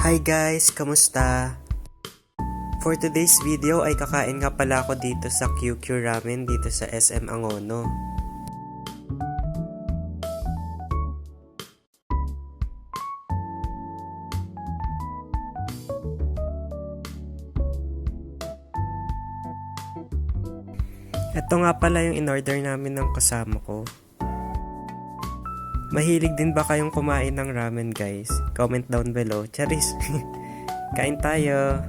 Hi guys, kamusta? For today's video ay kakain nga pala ako dito sa QQ Ramen dito sa SM Angono. Ito nga pala yung in-order namin ng kasama ko. Mahilig din ba kayong kumain ng ramen guys? Comment down below. Charis! Kain tayo!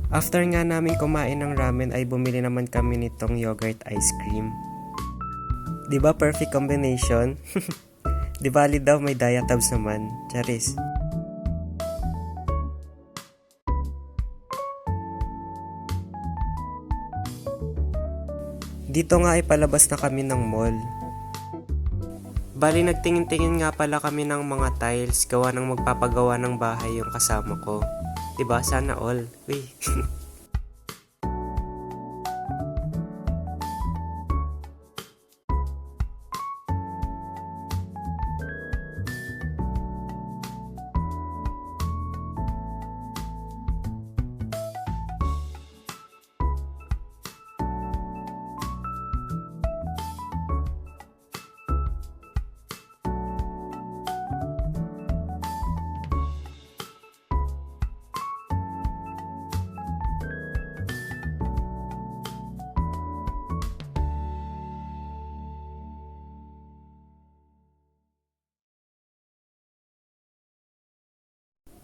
After nga namin kumain ng ramen ay bumili naman kami nitong yogurt ice cream. 'Di ba perfect combination? Di valid daw may diatabs naman. Charis. Dito nga ay palabas na kami ng mall. Bali nagtingin-tingin nga pala kami ng mga tiles gawa ng magpapagawa ng bahay yung kasama ko. Diba? Sana all. Uy.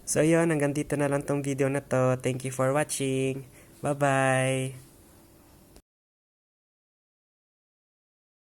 So yun, hanggang dito na lang tong video na to. Thank you for watching. Bye-bye!